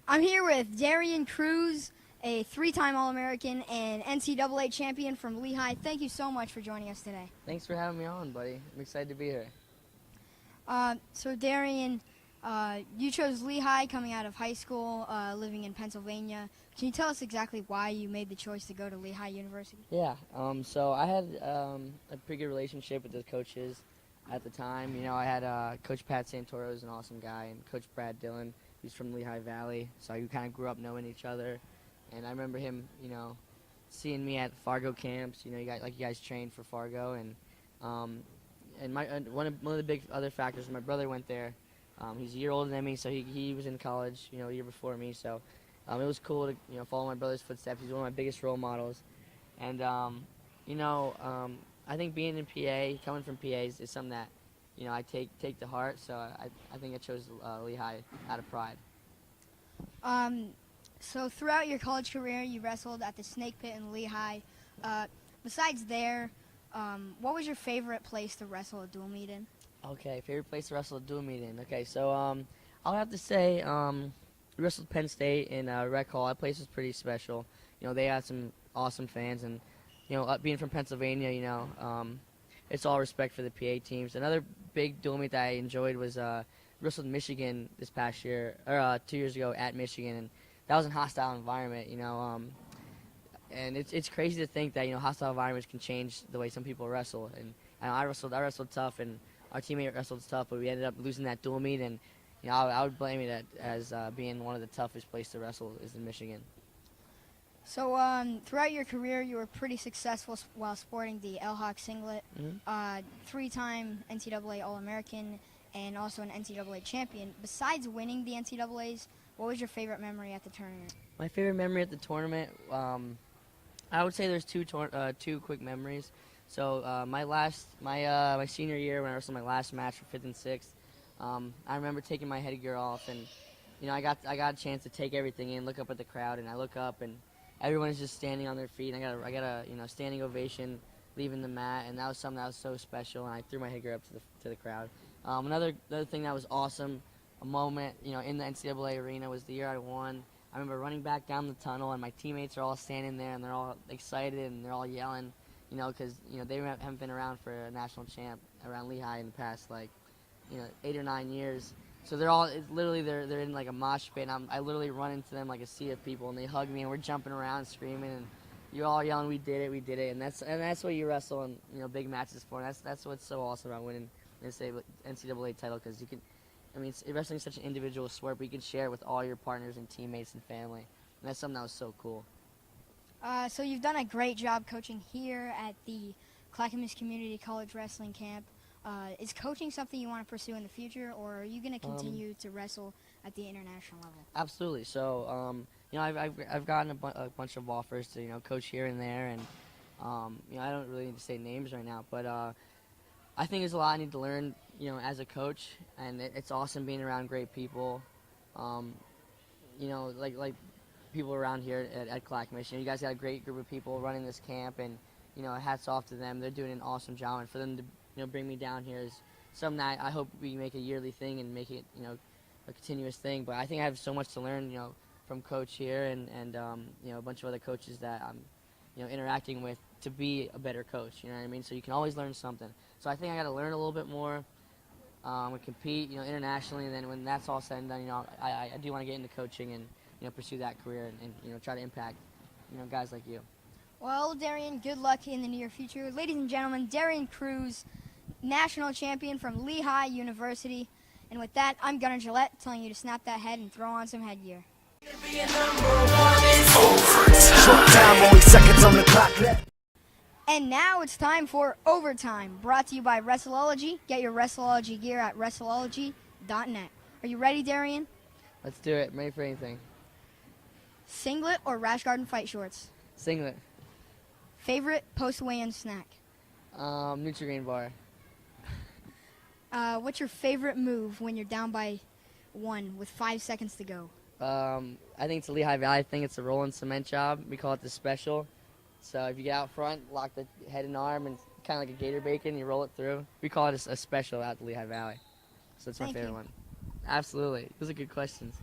I'm here with Darian Cruz, a three-time All-American and NCAA champion from Lehigh. Thank you so much for joining us today. Thanks for having me on, buddy. I'm excited to be here. So Darian, you chose Lehigh coming out of high school, living in Pennsylvania. Can you tell us exactly why you made the choice to go to Lehigh University? Yeah, so I had a pretty good relationship with the coaches at the time. You know, I had Coach Pat Santoro, who's an awesome guy, and Coach Brad Dillon, who's from Lehigh Valley. So we kind of grew up knowing each other. And I remember him, you know, seeing me at Fargo camps. You know, you guys trained for Fargo, and one of the big other factors, my brother went there. He's a year older than me, so he was in college, you know, a year before me. So it was cool to, you know, follow my brother's footsteps. He's one of my biggest role models. And, I think being in PA, coming from PA is something that, you know, I take to heart. So I think I chose Lehigh out of pride. So throughout your college career, you wrestled at the Snake Pit in Lehigh. Besides there, what was your favorite place to wrestle a dual meet in? Okay, favorite place to wrestle a dual meet in. Okay, so I'll have to say we wrestled Penn State in Rec Hall. That place was pretty special. You know, they had some awesome fans, and you know, being from Pennsylvania, you know, it's all respect for the PA teams. Another big dual meet that I enjoyed was wrestled Michigan this past year, or 2 years ago at Michigan, and that was a hostile environment, you know, and it's crazy to think that, you know, hostile environments can change the way some people wrestle. And I wrestled tough, and our teammate wrestled tough, but we ended up losing that dual meet, and you know, I would blame it as being one of the toughest places to wrestle is in Michigan. So throughout your career, you were pretty successful while sporting the L-Hawk singlet, three-time NCAA All-American, and also an NCAA champion. Besides winning the NCAAs, what was your favorite memory at the tournament? My favorite memory at the tournament, I would say there's two quick memories. So my senior year, when I wrestled my last match for 5th and 6th, I remember taking my headgear off, and you know, I got a chance to take everything in, look up at the crowd, and I look up, and everyone is just standing on their feet. And I got a you know, standing ovation leaving the mat, and that was something that was so special. And I threw my headgear up to the crowd. Another thing that was awesome, a moment, you know, in the NCAA arena, was the year I won. I remember running back down the tunnel, and my teammates are all standing there, and they're all excited, and they're all yelling, you know, because, you know, they haven't been around for a national champ around Lehigh in the past, like, you know, 8 or 9 years. So they're all, literally, they're in like a mosh pit, and I literally run into them like a sea of people, and they hug me, and we're jumping around, screaming, and you're all yelling, we did it, and that's what you wrestle in, you know, big matches for. And that's what's so awesome about winning an NCAA title, because you can, I mean, wrestling is such an individual sport, but you can share it with all your partners and teammates and family, and that's something that was so cool. So you've done a great job coaching here at the Clackamas Community College Wrestling Camp. Is coaching something you want to pursue in the future, or are you going to continue to wrestle at the international level? Absolutely. So, you know, I've gotten a bunch of offers to, you know, coach here and there, and you know, I don't really need to say names right now, but I think there's a lot I need to learn, you know, as a coach, and it's awesome being around great people. You know, like people around here at Clackamas. You know, you guys got a great group of people running this camp, and you know, hats off to them. They're doing an awesome job, and for them to, you know, bring me down here is something that I hope we make a yearly thing and make it, you know, a continuous thing. But I think I have so much to learn, you know, from Coach here and you know, a bunch of other coaches that I'm, you know, interacting with to be a better coach. You know what I mean? So you can always learn something. So I think I got to learn a little bit more, and compete, you know, internationally. And then when that's all said and done, you know, I do want to get into coaching and, you know, pursue that career and you know, try to impact, you know, guys like you. Well, Darian, good luck in the near future. Ladies and gentlemen, Darian Cruz, national champion from Lehigh University. And with that, I'm Gunnar Gillett, telling you to snap that head and throw on some headgear. And now it's time for Overtime, brought to you by Wrestleology. Get your Wrestleology gear at wrestleology.net. Are you ready, Darian? Let's do it. I'm ready for anything. Singlet or Rash Garden fight shorts? Singlet. Favorite post-weigh-in snack? Nutri-Grain bar. What's your favorite move when you're down by 1 with 5 seconds to go? I think it's a Lehigh Valley thing. It's a rolling cement job. We call it the special. So if you get out front, lock the head and arm, and kind of like a gator bacon, you roll it through. We call it a special out the Lehigh Valley. So it's my favorite one. Absolutely. Those are good questions.